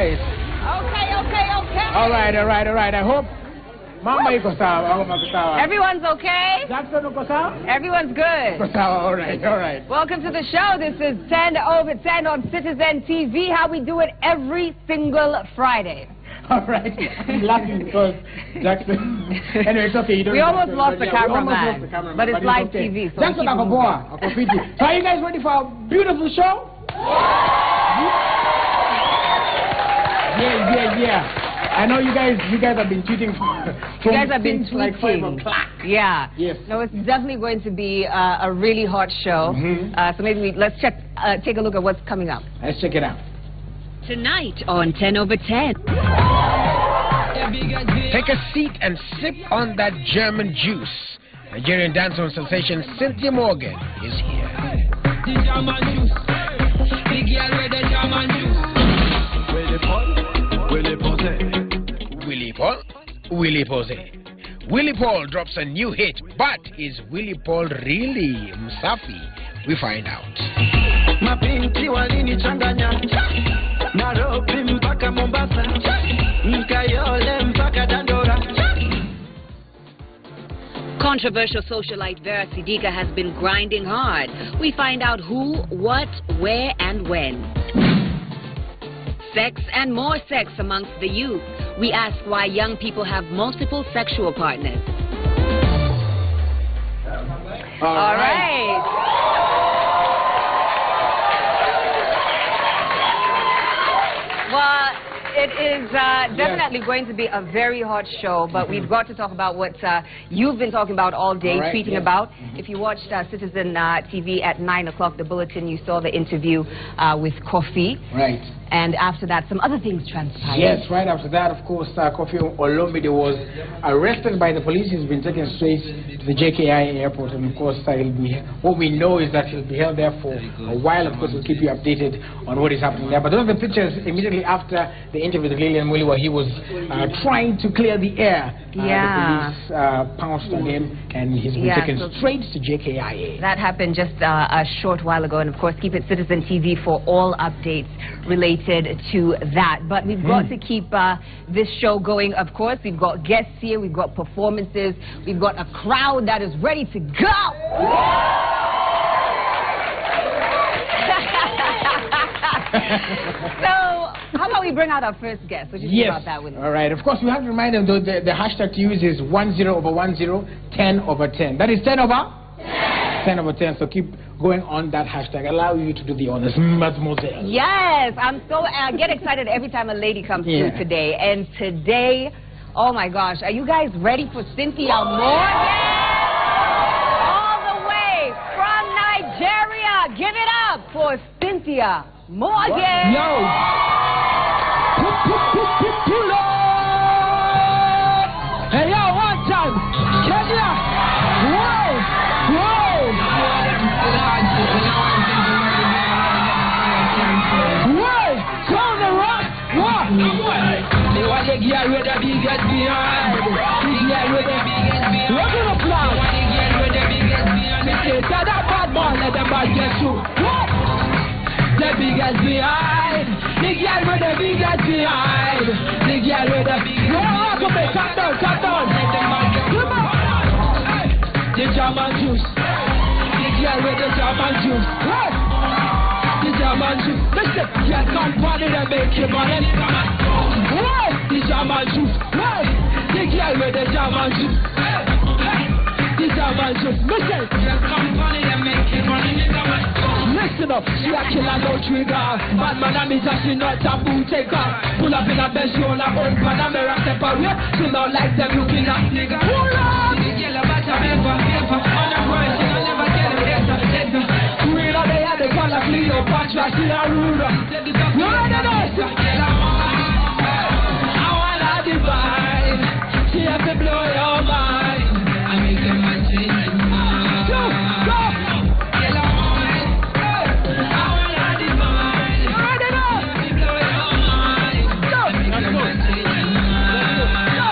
guys? Okay. All right. I hope Mama iko sawa. Everyone's okay? Jackson uko sawa? Everyone's good. Uko sawa. All right. Welcome to the show. This is 10 over 10 on Citizen TV. How we do it every single Friday. All right. I'm laughing because Jackson. Anyway, it's okay. You don't. We almost lost the cameraman, but it's live okay. TV. So Jackson Akaboa. So are you guys ready for a beautiful show? Yeah. I know you guys have been tweeting. You guys have been tweeting. Like 5 o'clock. Yeah. Yes. No, it's definitely going to be a really hot show. So maybe let's take a look at what's coming up. Let's check it out. Tonight on 10 over 10. Take a seat and sip on that German juice. Nigerian dancehall sensation Cynthia Morgan is here. The German juice. The girl with the German juice. Willie Pose. Willie Paul drops a new hit, but is Willie Paul really Msafi? We find out. Mapinti walini changanya Nairobi mpaka Mombasa Nkayole mpaka Dandora. Controversial socialite Vera Sidika has been grinding hard. We find out who, what, where, and when. Sex and more sex amongst the youth. We ask why young people have multiple sexual partners. All right. Well, it is definitely going to be a very hot show, but we've got to talk about what you've been talking about all day, tweeting about. If you watched Citizen TV at 9 o'clock, the bulletin, you saw the interview with Kofi. Right. And after that, some other things transpired. Yes, right after that, of course, Kofi Olomide was arrested by the police. He's been taken straight to the JKI airport. And, of course, what we know is that he'll be held there for a while. Of course, we'll keep you updated on what is happening there. But those are the pictures immediately after the interview with Lillian Muli, where he was trying to clear the air. The police pounced on him, and he's been taken straight to JKIA. That happened just a short while ago. And, of course, keep it Citizen TV for all updates related to that. But we've got to keep this show going, of course. We've got guests here, we've got performances, we've got a crowd that is ready to go. So, how about we bring out our first guest? What do you think about that, Willie? All right. Of course, we have to remind them, though, the hashtag to use is 10/10, 10 over 10. That is 10 over? 10 over 10, so keep going on that hashtag. Allow you to do the honors, mademoiselle. Yes, I'm so get excited every time a lady comes through today. And today, oh my gosh, are you guys ready for Cynthia Morgan? All the way from Nigeria. Give it up for Cynthia Morgan. Yo. Hey, yo, one time. Kenya. Whoa. They want to get rid of the biggest behind. They get rid of the biggest behind. Look at the crowd. They want to get rid of the biggest behind. They say, tell that bad man, let them bad get through. What? The biggest behind. They get rid of the biggest behind. They get rid of the biggest behind. Come on, shut down. Let them bad get through. Come on. The German juice. They get rid of the German juice. What? The German juice. Listen, you can't party and make your money. What? The German juice. What? The girl with the German juice. The German juice. Listen, you can't party and make your money. Listen up, she a killer, no trigger. Bad man and me just she not taboo taker. Pull up in a bench, she on a own Panamera separate. She not like them looking at nigga. Pull up! The girl about to paper. On the ground, she don't never get a letter. Real they had the call of Cleopatra, she a ruler. You ready to I wanna divide. She have to blow your mind. I make them man change his mind. Go! I wanna divide. You ready to blow your mind. Go! I make them man change his mind. Go!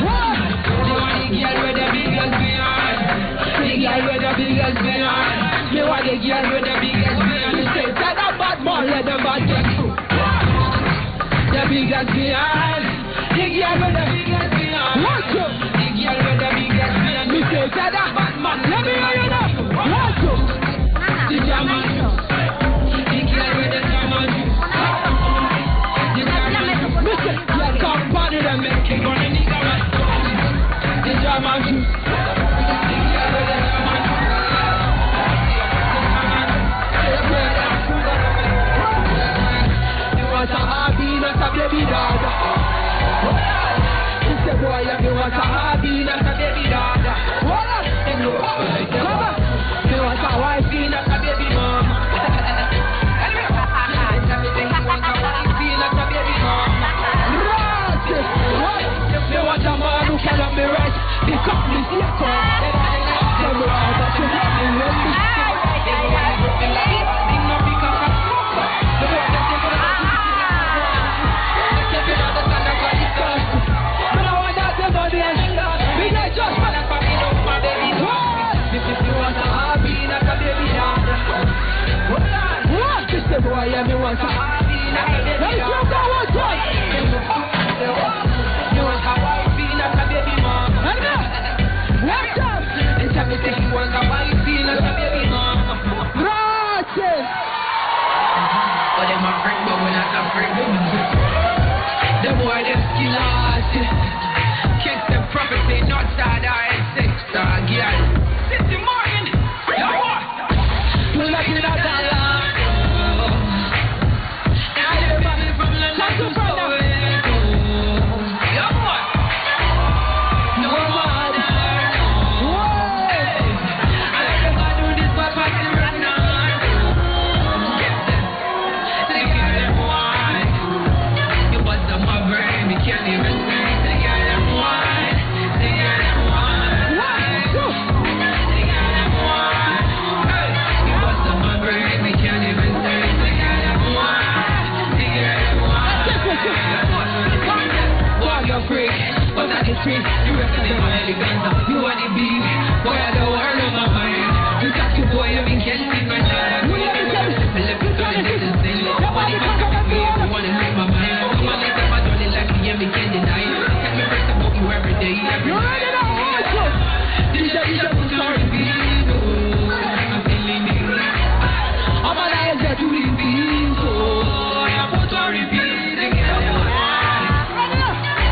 What? They want to get rid of the biggest behind. They get rid of the biggest behind. They want to get rid of the biggest behind. They say, tell that bad man, let them bad get through. biggest behind. The girl with the biggest behind. Watch out. The girl with the biggest behind. Me say that bad man. Let me hear you now. Watch out. The German juice. The girl with the German juice. The German juice. Me say you come party and make it on the nigga right. The German juice. The girl with the German juice. A hobby, not a baby dog. He said, boy, if you want a hobby, not a baby dog. Come on. You want a wifey, not a baby mom. Not a baby mom. You want a man who cannot be right. Because this is your call. Boy, everyone can let me go one time. You want a wifey, not a baby mom. Watch out. And tell me that you want a wifey, not a baby mom. Gracias. Oh, them a freak, but we're not a freak. The boy, them skillers. Kick the property, not side or sex, girl. Cynthia Morgan, yo what? We're looking at that. You reckon them are elegant. You want the beef, boy, I don't want no my mind. You talk to boy, you been getting my time. You let me tell you, let me tell you, this is silly. Nobody can come at me, you want to make my mind. Come on, let them I don't like me, and me can't deny it. Tell me first about you every day, every night. This is a story, people. I'm feeling it. I'm an eyes that you leave me, so I'm going to repeat again.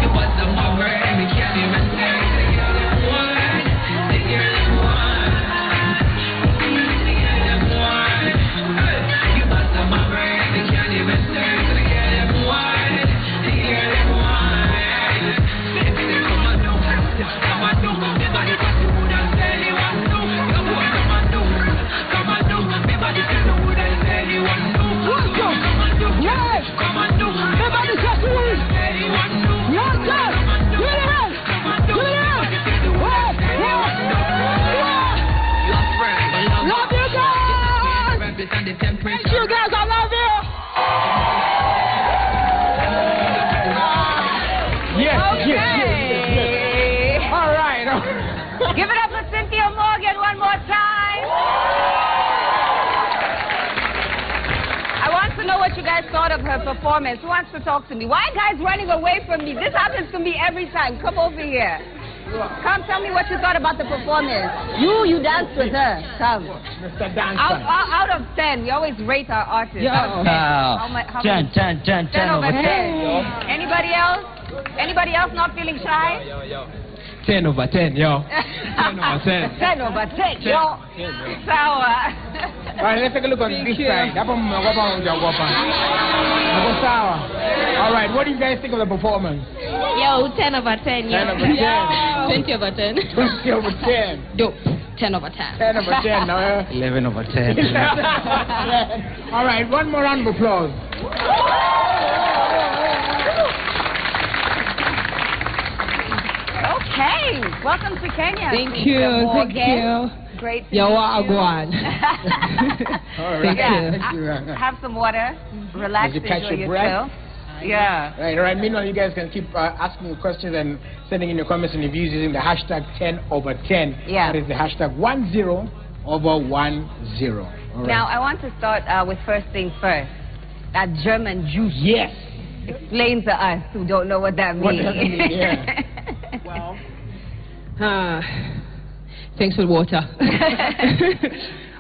You was the mother, and me can't even say. Thank you guys, I love you. Yes, okay. yes. All right. Give it up for Cynthia Morgan one more time. I want to know what you guys thought of her performance. Who wants to talk to me? Why are guys running away from me? This happens to me every time. Come over here. Come, tell me what you thought about the performance. You danced with her. Come. Mr. Dancer. Out of 10, we always rate our artists. Yeah. How much? 10 over 10. Anybody else? Anybody else not feeling shy? 10 over 10, yo. 10 over 10. 10 over 10, yo. So, all right, let's take a look on this side. All right, what do you guys think of the performance? Yo, 10 over 10, yo. 10 over 10. Yo. 20 over 10. 20 over 10. Dope. 10 over 10. 10 over 10. No, 11 over 10. all right, one more round of applause. okay. Welcome to Kenya. Thank you. Thank you. Great to Yo, meet what you. go on? All right. Thank you. Have some water. Relax. Did you catch enjoy your breath? yourself. Yeah. Right, all right. Meanwhile, you guys can keep asking questions and sending in your comments and your views using the hashtag 10 over 10. Yeah. That is the hashtag 10 over 10. All right. Now, I want to start with first things first. That German juice. Yes. Explain to us who don't know what that means. What does it mean? Yeah. Well, thanks for the water.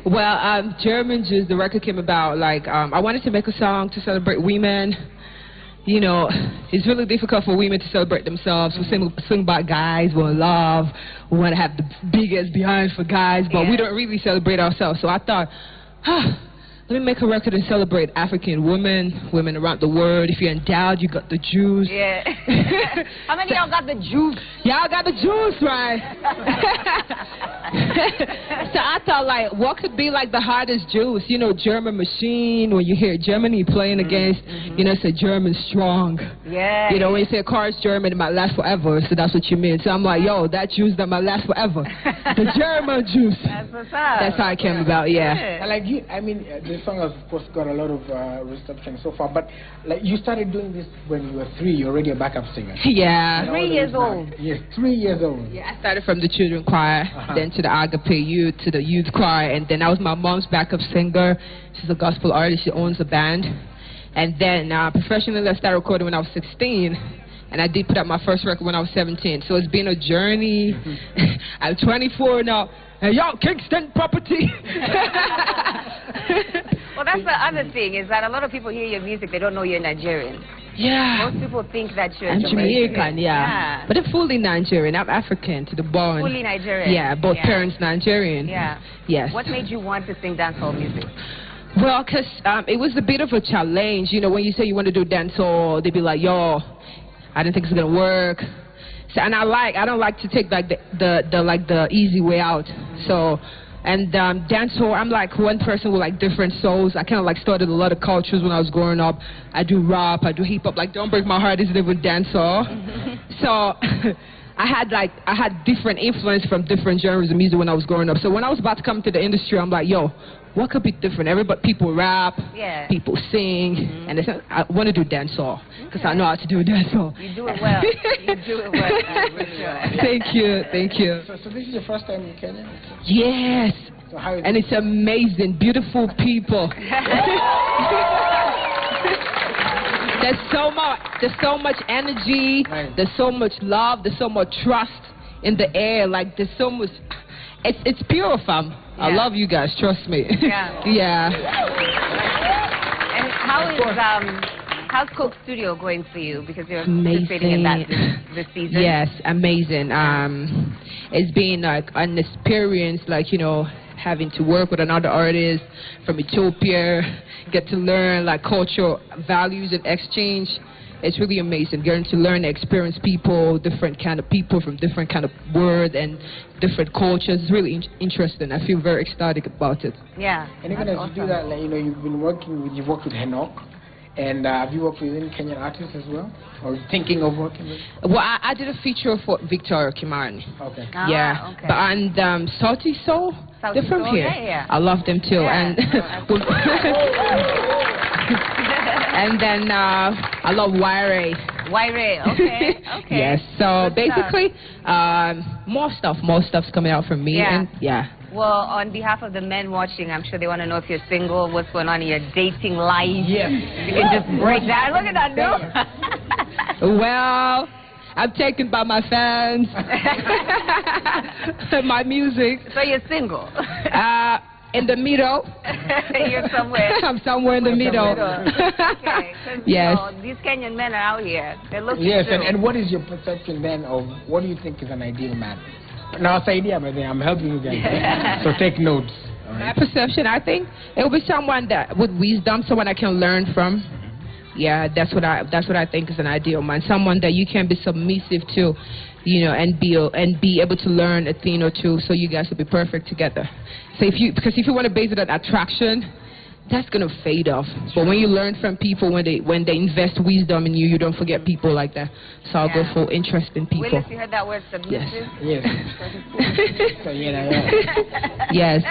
Well, German Jews, the record came about, like, I wanted to make a song to celebrate women. You know, it's really difficult for women to celebrate themselves. We sing about guys, we want love, we want to have the biggest behind for guys, but we don't really celebrate ourselves. So I thought, let me make a record and celebrate African women, women around the world. If you're endowed, you got the juice. Yeah. How many of y'all got the juice? Y'all got the juice, right? So I thought, like, what could be like the hottest juice? You know, German machine, when you hear Germany playing against, you know, it's a German strong. Yeah. You know, when you say a car is German, it might last forever, so that's what you mean. So I'm like, yo, that juice that might last forever. The German juice. That's what's up. That's how it came about, yeah. And like you, I mean, the song has of course got a lot of reception so far, but like you started doing this when you were 3, you're already a backup singer. Yeah. 3 years old. Yes, 3 years old. Yeah, I started from the children choir, then to the agape youth, to the youth choir, and then I was my mom's backup singer. She's a gospel artist, she owns a band. And then professionally I started recording when I was 16. And I did put out my first record when I was 17. So it's been a journey. I'm 24 now. And y'all, Kingston property. Well, that's the other thing, is that a lot of people hear your music, they don't know you're Nigerian. Yeah. Most people think that you're I'm Jamaican. Jamaican, yeah. But I'm fully Nigerian. I'm African to the bone. Fully Nigerian. Yeah, both parents Nigerian. Yeah. Yes. What made you want to sing dancehall music? Well, because it was a bit of a challenge. You know, when you say you want to do dancehall, they be like, yo, I didn't think it's gonna work. So, and I don't like to take like the easy way out. So, and dancehall, I'm like one person with like different souls. I kind of like started a lot of cultures when I was growing up. I do rap, I do hip hop. Like Don't Break My Heart isn't even dancehall. So I had different influence from different genres of music when I was growing up. So when I was about to come to the industry, I'm like, yo, what could be different? People rap, people sing, and I want to do dancehall because I know how to do dancehall. You do it well. You do it well. Thank you, thank you. So this is your first time in Kenya? Yes. So how is and it's amazing, beautiful people. There's so much energy. Right. There's so much love. There's so much trust in the air. Like there's so much. It's pure, fam. I love you guys. Trust me. Yeah. Yeah. And how's Coke Studio going for you? Because you're amazing. participating in that this season. Yes, amazing. It's been like an experience, like, you know, having to work with another artist from Ethiopia, get to learn like cultural values and exchange. It's really amazing getting to learn and experience people, different kind of people from different kind of world and different cultures. It's really interesting. I feel very ecstatic about it. Yeah. And even as you do that, like, you know, you've worked with Henok, and have you worked with any Kenyan artists as well, or thinking of working with? Well, I did a feature for Victoria Kimani. Okay. Yeah. Okay. But and Salty Soul, they're from here. Yeah. I love them too. Yeah. And then I love Waire. Waire, okay. Yes. So Good basically, more stuff's coming out from me. Yeah. And yeah. Well, on behalf of the men watching, I'm sure they want to know if you're single, what's going on in your dating life. Yes. You can just break that. Look at that, no? Well, I'm taken by my fans. My music. So you're single? In the middle. You're somewhere. I'm somewhere in the middle. Okay. Yes. You know, these Kenyan men are out here. They're looking Yes, through. and what is your perception then of what do you think is an ideal man? Now, it's idea, but I'm helping you guys. So take notes. My perception, I think it will be someone that with wisdom, someone I can learn from. Yeah, that's what I think is an ideal man. Someone that you can be submissive to, you know, and be able to learn a thing or two, so you guys will be perfect together. So if you want to base it on attraction, that's gonna fade off. But when you learn from people, when they invest wisdom in you, you don't forget people like that. So I'll go for interest in people. Willis, you heard that word, submissive? Yes. So, Yes.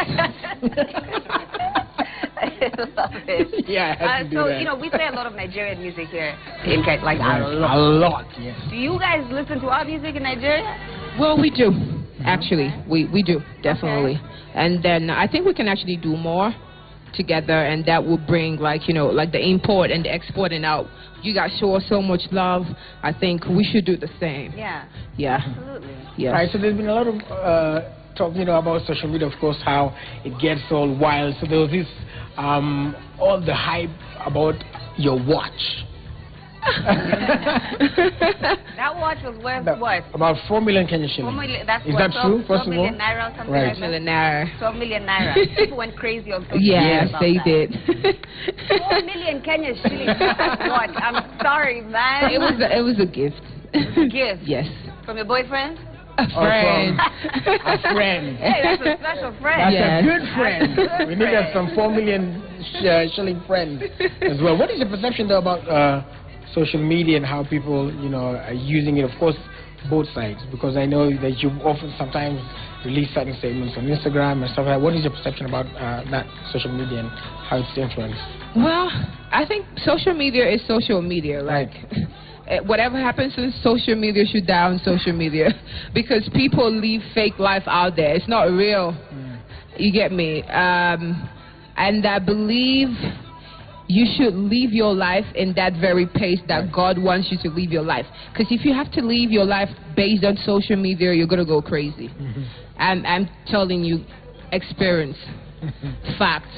I love it. Yeah, I have to do so, that. you know, we play a lot of Nigerian music here in Kenya, like A lot, yes. Do you guys listen to our music in Nigeria? Well, we do. Actually, we do, definitely. Okay. And then I think we can actually do more. together, and that will bring, like, you know, like the import and the exporting out. You guys show us so much love. I think we should do the same. Yeah. Yeah. Absolutely. Yeah. Right, so there's been a lot of talk, you know, about social media, of course, how it gets all wild. So there was this, all the hype about your watch. That watch was worth what? About 4 million Kenya shillings. 4 million. That's Is what, that true? First 12 of all, million naira or something right. like that. 12 million naira. 12 million naira. People went crazy on social media. Yes, about they that. did. 4 million Kenya shillings for that watch. I'm sorry, man. It was a gift. Gift. Yes. From your boyfriend? A friend. A friend. Hey, that's a special friend. That's Yes. a good friend. That's a good We needed friend. some 4 million shilling friends as well. What is your perception, though, about social media and how people, you know, are using it? Of course, both sides, because I know that you often sometimes release certain statements on Instagram and stuff like that. What is your perception about that social media and how it's influenced? Well, I think social media is social media. Like, whatever happens in social media should die on social media, because people live fake life out there. It's not real. You get me? And I believe you should live your life in that very pace that God wants you to live your life. Because if you have to live your life based on social media, you're going to go crazy. I'm telling you, experience, fact.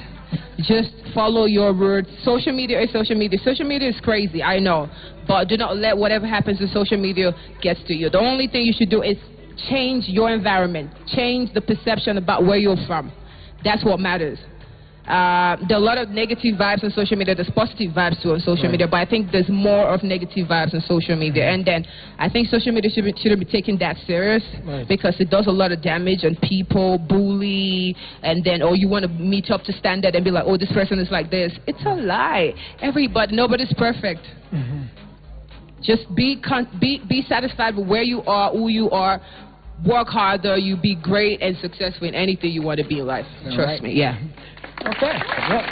Just follow your words. Social media is social media. Social media is crazy, I know. But do not let whatever happens to social media gets to you. The only thing you should do is change your environment. Change the perception about where you're from. That's what matters. There are a lot of negative vibes on social media. There's positive vibes too on social media, but I think there's more of negative vibes on social media. And then I think social media shouldn't be taken that serious, because it does a lot of damage on people, bully, and then, oh, you want to meet up to standard and be like, oh, this person is like this. It's a lie. Nobody's perfect. Just be satisfied with where you are, who you are. Work harder. You be great and successful in anything you want to be in life. Trust me. Yeah. Okay. Yeah.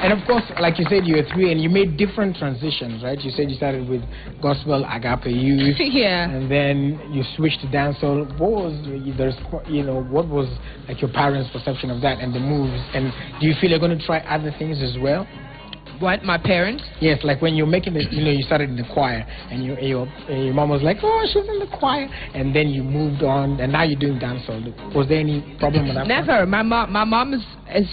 And of course, like you said, you were 3 and you made different transitions, right? You said you started with gospel, agape youth, Yeah. and then you switched to dancehall. What was what was like your parents' perception of that and the moves? And do you feel you're going to try other things as well? What, my parents? Yes, like when you're making it, you know, you started in the choir, and your mom was like, oh, she's in the choir, and then you moved on, and now you're doing dancehall. Was there any problem with that? Never. My mom is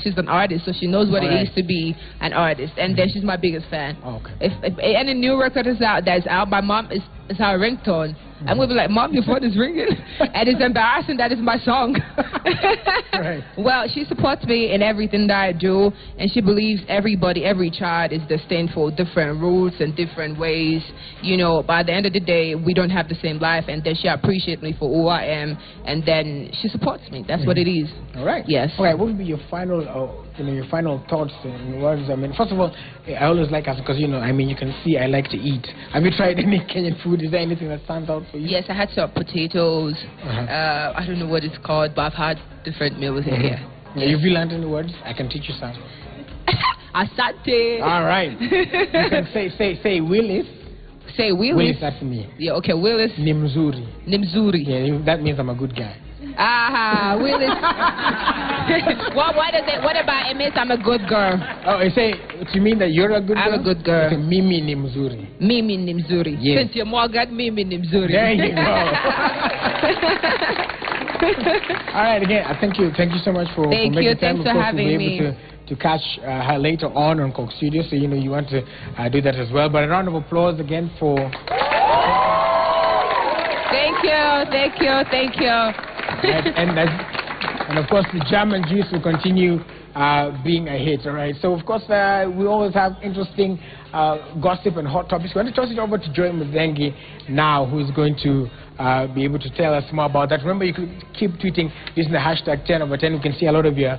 she's an artist, so she knows what it is to be an artist, and then she's my biggest fan. Oh, okay. If any new record is out that's out, my mom is her ringtone. I'm gonna be like, Mom, your phone is ringing, and it's embarrassing that is my song. Right. Well, she supports me in everything that I do, and she believes every child is destined for different roots and different ways. You know, by the end of the day, we don't have the same life, and then she appreciates me for who I am, and then she supports me. That's what it is. All right. Yes. All right. What would be your final, your final thoughts and words? I mean, first of all, I always like asking because, you know, I mean, you can see I like to eat. Have you tried any Kenyan food? Is there anything that stands out for you? Yes, I had some potatoes. I don't know what it's called, but I've had different meals here. Yeah, if you learned any words, I can teach you some. Asante. All right. You can say Willis. Say Willis. Willis, that's me. Yeah, okay, Willis. Nimzuri. Nimzuri. Yeah, that means I'm a good guy. Aha, Willis. What about it means I'm a good girl? Oh, you say, do you mean that you're a good girl? I'm a good girl. It's Mimi Nimzuri. Mimi Nimzuri. Yes. Cynthia Morgan, Mimi Nimzuri. There you go. All right, again, thank you so much for making time. Thanks for having me. Able to catch her later on Coke Studio, so you know you want to do that as well. But a round of applause again for. Thank you. And of course the German juice will continue being a hit, all right? So of course we always have interesting gossip and hot topics. We're going to toss it over to Joy Muzengi now, who is going to be able to tell us more about that. Remember, you can keep tweeting using the hashtag 10/10. We can see a lot of your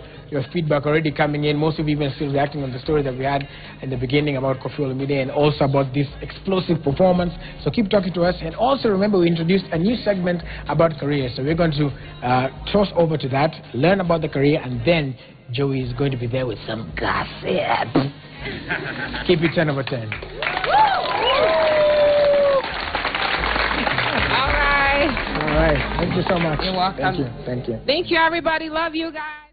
feedback already coming in. Most of you even still reacting on the story that we had in the beginning about Koffi Olomide and also about this explosive performance. So keep talking to us. And also remember, we introduced a new segment about career. So we're going to toss over to that, learn about the career, and then Joey is going to be there with some gossip. Keep it 10/10. All right. Thank you so much. You're welcome. Thank you. Thank you, everybody. Love you guys.